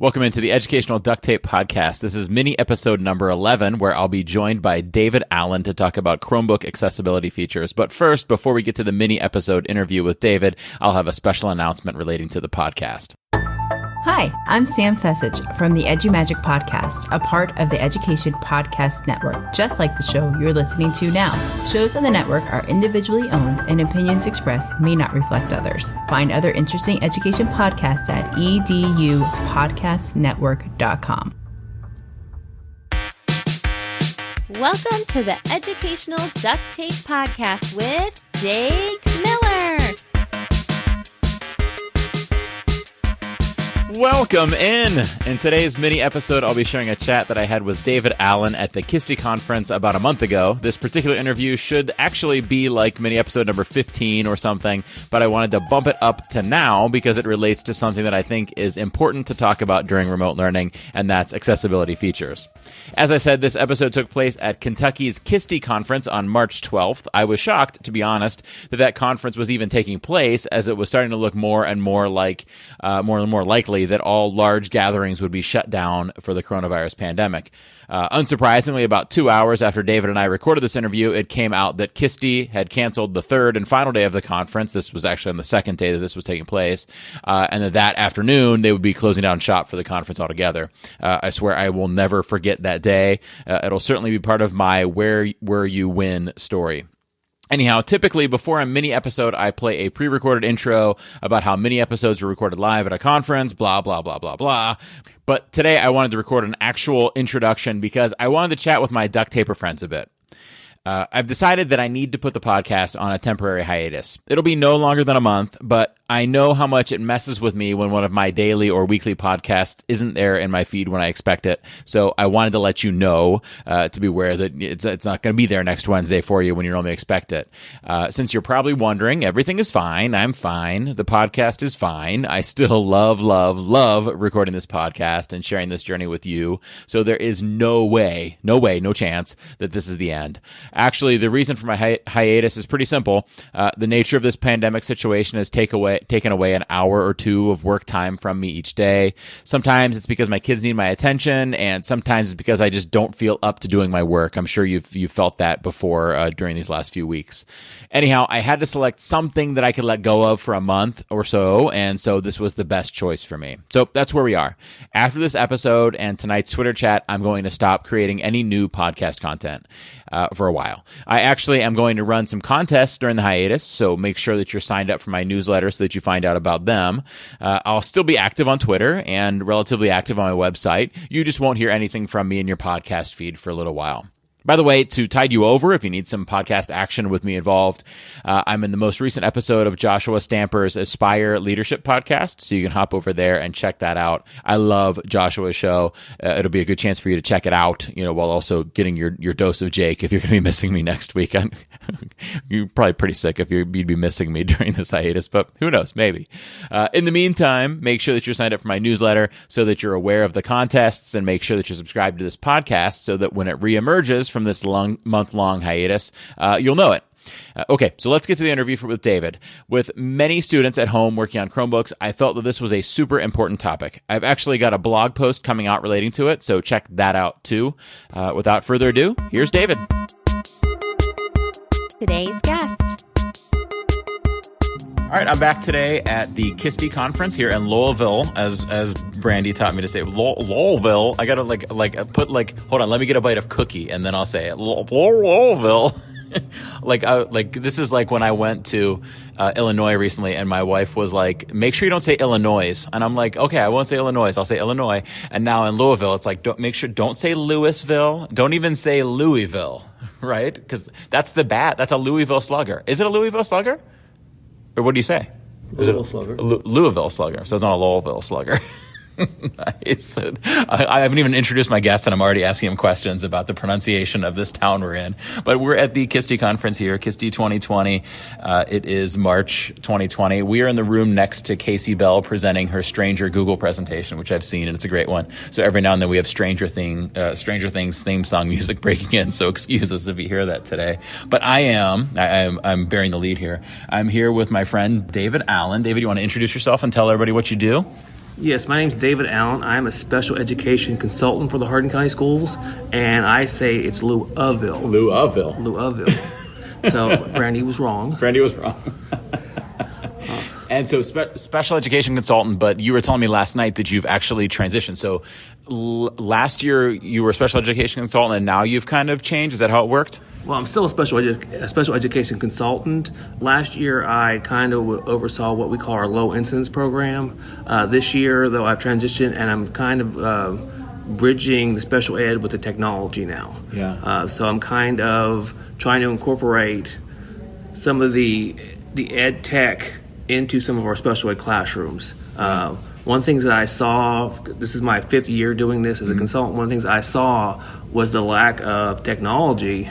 Welcome into the Educational Duct Tape Podcast. This is mini episode number 11, where I'll be joined by David Allan to talk about Chromebook accessibility features. But first, before we get to the mini episode interview with David, I'll have a special announcement relating to the podcast. Hi, I'm Sam Fessich from the EduMagic Podcast, a part of the Education Podcast Network, just like the show you're listening to now. Shows on the network are individually owned, and opinions expressed may not reflect others. Find other interesting education podcasts at edupodcastnetwork.com. Welcome to the Educational Duct Tape Podcast with Jake Miller. Welcome in. In today's mini episode, I'll be sharing a chat that I had with David Allan at the KySTE conference about a month ago. This particular interview should actually be like mini episode number 15 or something, but I wanted to bump it up to now because it relates to something that I think is important to talk about during remote learning, and that's accessibility features. As I said, this episode took place at Kentucky's KySTE conference on March 12th. I was shocked, to be honest, that conference was even taking place, as it was starting to look more and more like more and more likely that all large gatherings would be shut down for the coronavirus pandemic. Unsurprisingly, about 2 hours after David and I recorded this interview, it came out that KySTE had canceled the third and final day of the conference. This was actually on the second day that this was taking place, and that afternoon they would be closing down shop for the conference altogether. I swear I will never forget that day. It'll certainly be part of my Where You Win story. Anyhow, typically before a mini episode, I play a pre-recorded intro about how mini episodes were recorded live at a conference, blah, blah, blah, blah, blah. But today I wanted to record an actual introduction because I wanted to chat with my duct taper friends a bit. I've decided that I need to put the podcast on a temporary hiatus. It'll be no longer than a month, but I know how much it messes with me when one of my daily or weekly podcasts isn't there in my feed when I expect it. So I wanted to let you know to be aware that it's not going to be there next Wednesday for you when you normally expect it. Since you're probably wondering, everything is fine. I'm fine. The podcast is fine. I still love recording this podcast and sharing this journey with you. So there is no chance that this is the end. Actually, the reason for my hiatus is pretty simple. The nature of this pandemic situation has taken away an hour or two of work time from me each day. Sometimes it's because my kids need my attention, and sometimes it's because I just don't feel up to doing my work. I'm sure you've felt that before during these last few weeks. Anyhow, I had to select something that I could let go of for a month or so, and so this was the best choice for me. So that's where we are. After this episode and tonight's Twitter chat, I'm going to stop creating any new podcast content for a while. I actually am going to run some contests during the hiatus, so make sure that you're signed up for my newsletter so that you find out about them. I'll still be active on Twitter and relatively active on my website. You just won't hear anything from me in your podcast feed for a little while. By the way, to tide you over, if you need some podcast action with me involved, I'm in the most recent episode of Joshua Stamper's Aspire Leadership podcast, so you can hop over there and check that out. I love Joshua's show. It'll be a good chance for you to check it out, while also getting your dose of Jake if you're going to be missing me next week. You're probably pretty sick if you'd be missing me during this hiatus, but who knows, maybe. In the meantime, make sure that you're signed up for my newsletter so that you're aware of the contests, and make sure that you're subscribed to this podcast so that when it reemerges from this month-long hiatus, you'll know it. Okay, so let's get to the interview with David. With many students at home working on Chromebooks, I felt that this was a super important topic. I've actually got a blog post coming out relating to it, so check that out too. Without further ado, here's David. Today's guest. All right, I'm back today at the KySTE conference here in Louisville, as Brandy taught me to say. Louisville. I gotta put hold on, let me get a bite of cookie and then I'll say it. Louisville. This is like when I went to Illinois recently, and my wife was like, make sure you don't say Illinois. And I'm like, okay, I won't say Illinois, I'll say Illinois. And now in Louisville, it's like, don't say Louisville. Don't even say Louisville, right? Because that's a Louisville slugger. Is it a Louisville slugger? Or what do you say? Louisville slugger. Louisville slugger. So it's not a Louisville slugger. Nice. I haven't even introduced my guest, and I'm already asking him questions about the pronunciation of this town we're in. But we're at the KySTE conference here, KySTE 2020. It is March 2020. We are in the room next to Casey Bell presenting her Stranger Google presentation, which I've seen, and it's a great one. So every now and then we have Stranger Things theme song music breaking in, so excuse us if you hear that today. But I'm bearing the lead here. I'm here with my friend David Allan. David, you want to introduce yourself and tell everybody what you do? Yes, my name's David Allan. I'm a special education consultant for the Hardin County Schools, and I say it's Louisville. Louisville. So Brandy was wrong. And so special education consultant, but you were telling me last night that you've actually transitioned. So last year you were a special education consultant, and now you've kind of changed. Is that how it worked? Well, I'm still a special education consultant. Last year, I kind of oversaw what we call our low incidence program. This year, though, I've transitioned, and I'm kind of bridging the special ed with the technology now. Yeah. So I'm kind of trying to incorporate some of the ed tech into some of our special ed classrooms. One of the things that I saw, this is my 5th year doing this as a consultant, one of the things I saw was the lack of technology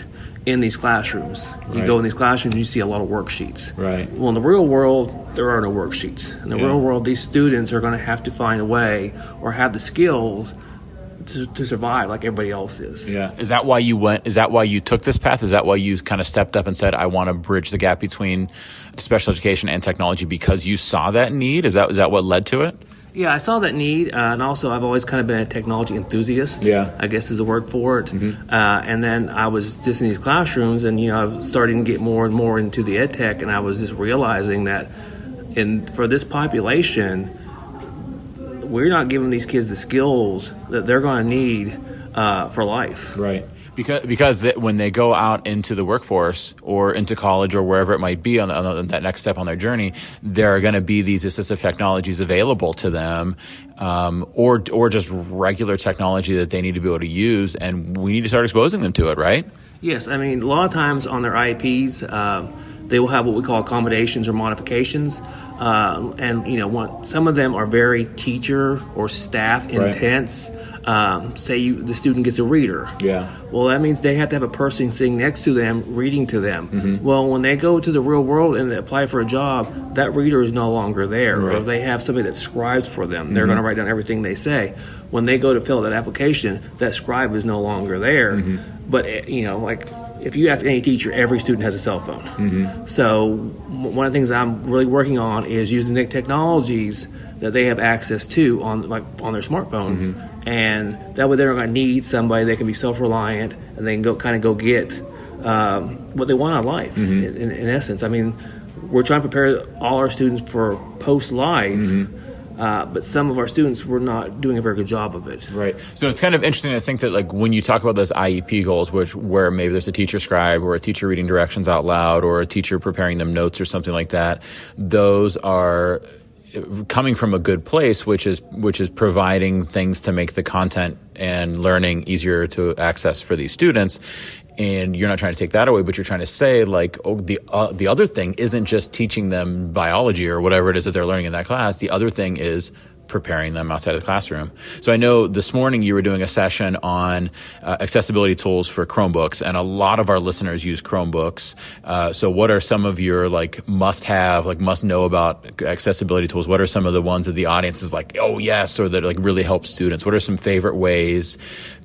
in these classrooms. You go in these classrooms, you see a lot of worksheets. Right. Well, in the real world, there are no worksheets. In the real world, these students are going to have to find a way or have the skills to survive like everybody else is. Yeah. Is that why you took this path? Is that why you kind of stepped up and said, I want to bridge the gap between special education and technology because you saw that need? Is that what led to it? Yeah, I saw that need, and also I've always kind of been a technology enthusiast, I guess is the word for it. And then I was just in these classrooms, and I was starting to get more and more into the ed tech, and I was just realizing that for this population, we're not giving these kids the skills that they're going to need for life. Right. Because when they go out into the workforce or into college or wherever it might be on that next step on their journey, there are going to be these assistive technologies available to them, or just regular technology that they need to be able to use, and we need to start exposing them to it, right? Yes, I mean, a lot of times on their IEPs, they will have what we call accommodations or modifications, and some of them are very teacher or staff intense. Say the student gets a reader. Yeah. Well, that means they have to have a person sitting next to them, reading to them. Well, when they go to the real world and they apply for a job, that reader is no longer there. Right. Or if they have somebody that scribes for them, they're going to write down everything they say. When they go to fill out that application, that scribe is no longer there. But, like if you ask any teacher, every student has a cell phone. So one of the things I'm really working on is using the technologies that they have access to on their smartphone, and that way they're not going to need somebody. They can be self-reliant, and they can go get what they want out of life. In essence, I mean, we're trying to prepare all our students for post-life. But some of our students were not doing a very good job of it. Right. So it's kind of interesting to think that when you talk about those IEP goals, where maybe there's a teacher scribe or a teacher reading directions out loud or a teacher preparing them notes or something like that, those are coming from a good place, which is providing things to make the content and learning easier to access for these students. And you're not trying to take that away, but you're trying to say the other thing isn't just teaching them biology or whatever it is that they're learning in that class. The other thing is preparing them outside of the classroom. So I know this morning you were doing a session on accessibility tools for Chromebooks, and a lot of our listeners use Chromebooks. So what are some of your must-have, must-know about accessibility tools? What are some of the ones that the audience is like, oh yes, or that really help students? What are some favorite ways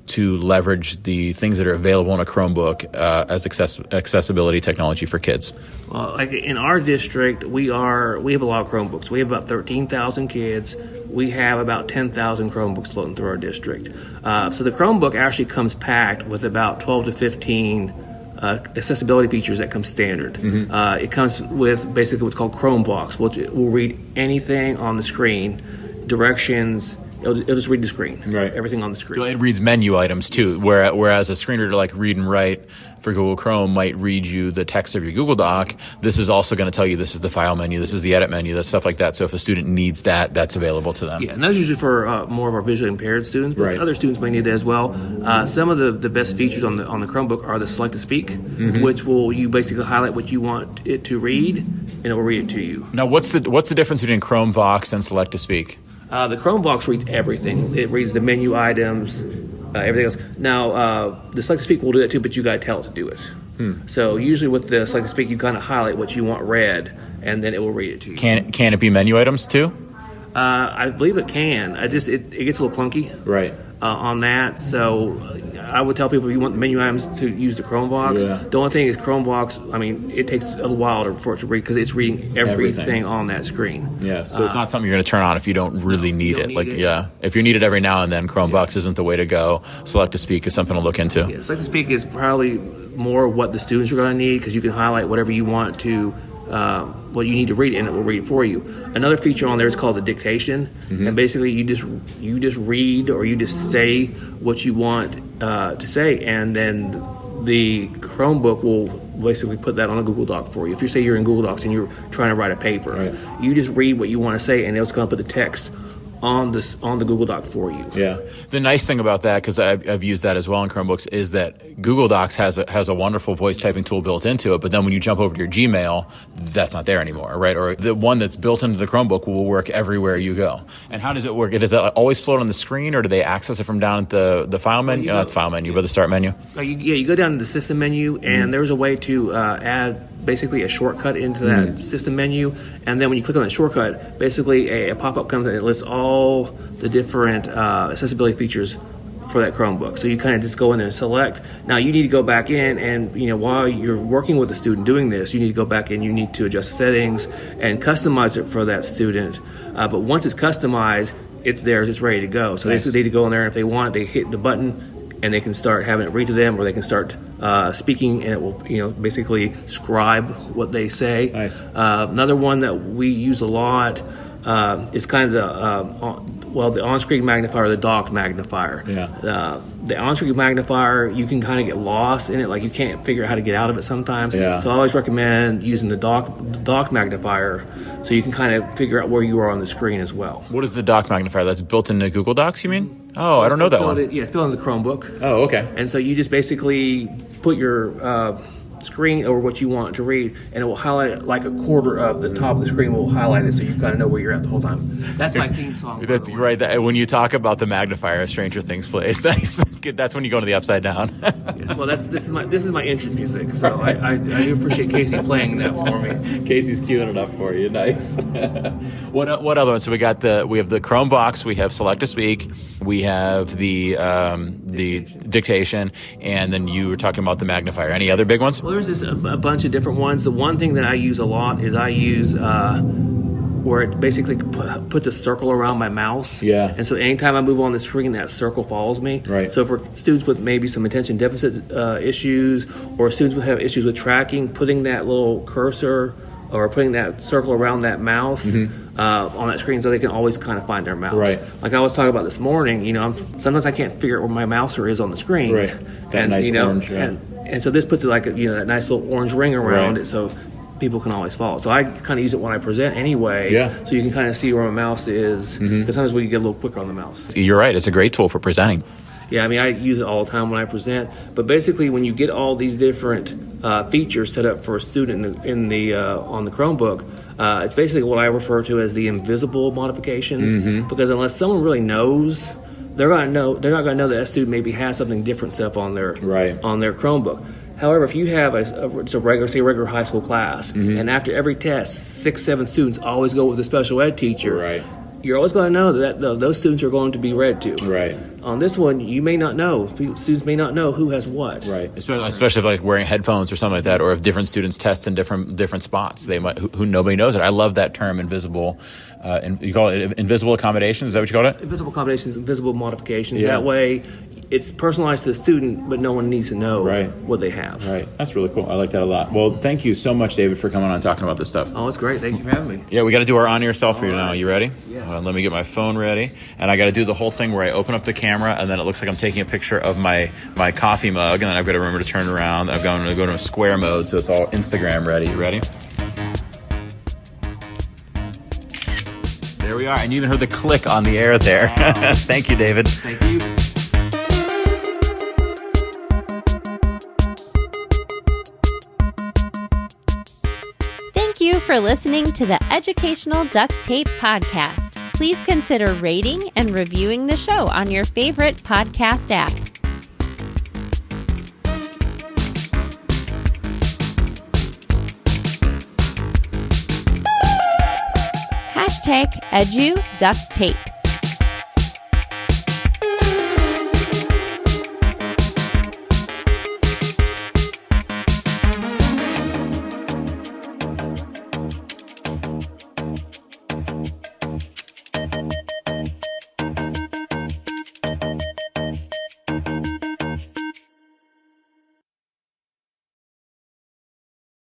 to leverage the things that are available in a Chromebook as accessibility technology for kids? Well, in our district, we have a lot of Chromebooks. We have about 13,000 kids. We have about 10,000 Chromebooks floating through our district. So the Chromebook actually comes packed with about 12 to 15 accessibility features that come standard. It comes with basically what's called Chromebox, which will read anything on the screen, directions. It'll just read the screen, right? Everything on the screen. So it reads menu items too, whereas a screen reader like Read and Write for Google Chrome might read you the text of your Google Doc. This is also going to tell you this is the file menu, this is the edit menu, that stuff like that. So if a student needs that, that's available to them. Yeah, and that's usually for more of our visually impaired students, but right. Other students may need that as well. Some of the best features on the Chromebook are the Select to Speak, which you basically highlight what you want it to read, and it will read it to you. Now, what's the difference between Chromevox and Select to Speak? The Chromebox reads everything. It reads the menu items, everything else. Now, the Select to Speak will do that too, but you got to tell it to do it. So usually with the Select to Speak, you kind of highlight what you want read, and then it will read it to you. Can it be menu items too? I believe it can. It gets a little clunky. Right. On that, so I would tell people if you want the menu items to use the Chromebox. Yeah. The only thing is Chromebox, I mean, it takes a while for it to read because it's reading everything on that screen. Yeah, so it's not something you're going to turn on if you don't really need it. Need it. If you need it every now and then, Chromebox isn't the way to go. Select to Speak is something to look into. Yeah, Select to Speak is probably more what the students are going to need because you can highlight whatever you want to, what you need to read, and it will read it for you. Another feature on there is called the Dictation, and basically you just read or you just say what you want to say, and then the Chromebook will basically put that on a Google Doc for you. If you say you're in Google Docs and you're trying to write a paper, right. You just read what you want to say, and it's going to put the text on the Google Doc for you. Yeah. The nice thing about that, because I've used that as well in Chromebooks, is that Google Docs has a wonderful voice typing tool built into it, but then when you jump over to your Gmail, that's not there anymore, right? Or the one that's built into the Chromebook will work everywhere you go. And how does it work? Does it always float on the screen, or do they access it from down at the file menu? Not the file menu, but the start menu? You go down to the system menu, and there's a way to add basically a shortcut into that system menu, and then when you click on that shortcut, basically a pop-up comes and it lists all the different accessibility features for that Chromebook. So you kind of just go in there and select. Now you need to go back in and, while you're working with the student doing this, you need to go back in, you need to adjust the settings and customize it for that student. But once it's customized, it's theirs, it's ready to go. So They need to go in there, and if they want, they hit the button and they can start having it read to them, or they can start speaking, and it will, basically scribe what they say. Nice. Another one that we use a lot is kind of the on-screen magnifier, the docked magnifier. Yeah. The on-screen magnifier, you can kind of get lost in it, like you can't figure out how to get out of it sometimes. Yeah. So I always recommend using the docked magnifier, so you can kind of figure out where you are on the screen as well. What is the dock magnifier? That's built into Google Docs, you mean? Oh, I don't know that one. It's built into the Chromebook. Oh, okay. And so you just basically put your screen over what you want to read, and it will highlight it like a quarter of the top of the screen will highlight it, so you kind of know where you're at the whole time. That's my theme song. That's right. When you talk about the magnifier, Stranger Things plays. Nice. That's when you go to the upside down. Yes, well, this is my entrance music, so I do appreciate Casey playing that for me. Casey's queuing it up for you. Nice. What other ones? So we have the Chromebox, we have Select to Speak, we have the Dictation, and then you were talking about the magnifier. Any other big ones? Well, there's just a bunch of different ones. The one thing that I use a lot is I use where it basically puts a circle around my mouse. Yeah. And so anytime I move on the screen, that circle follows me. Right. So for students with maybe some attention deficit issues, or students who have issues with tracking, putting that little cursor or putting that circle around that mouse on that screen, so they can always kind of find their mouse. Right. Like I was talking about this morning, sometimes I can't figure out where my mouser is on the screen. Right. That nice orange. Yeah. And so this puts it like that nice little orange ring around Right. it, so people can always follow. So I kind of use it when I present anyway. Yeah. So you can kind of see where my mouse is, because sometimes we can get a little quicker on the mouse. You're right. It's a great tool for presenting. Yeah, I mean, I use it all the time when I present. But basically, when you get all these different features set up for a student on the Chromebook, it's basically what I refer to as the invisible modifications. Because unless someone really knows, they're not going to know that a student maybe has something different set up on their Chromebook. However, if you have it's a regular high school class, and after every test, 6-7 students always go with a special ed teacher. Right. You're always going to know that those students are going to be read to. Right. On this one, you may not know. Students may not know who has what. Right. Especially if like wearing headphones or something like that, or if different students test in different spots, they might who nobody knows it. I love that term, invisible. You call it invisible accommodations. Is that what you call it? Invisible accommodations, invisible modifications. Yeah. That way, it's personalized to the student, but no one needs to know Right. what they have. Right. That's really cool. I like that a lot. Well, thank you so much, David, for coming on and talking about this stuff. Oh, it's great. Thank you for having me. Yeah, we got to do our on-air selfie now. You ready? Yes. Let me get my phone ready. And I got to do the whole thing where I open up the camera, and then it looks like I'm taking a picture of my coffee mug, and then I've got to remember to turn around. I'm going to go to square mode, so it's all Instagram ready. You ready? There we are. And you even heard the click on the air there. Thank you, David. Thank you. Thank you for listening to the Educational Duct Tape Podcast. Please consider rating and reviewing the show on your favorite podcast app. #EduDuctTape.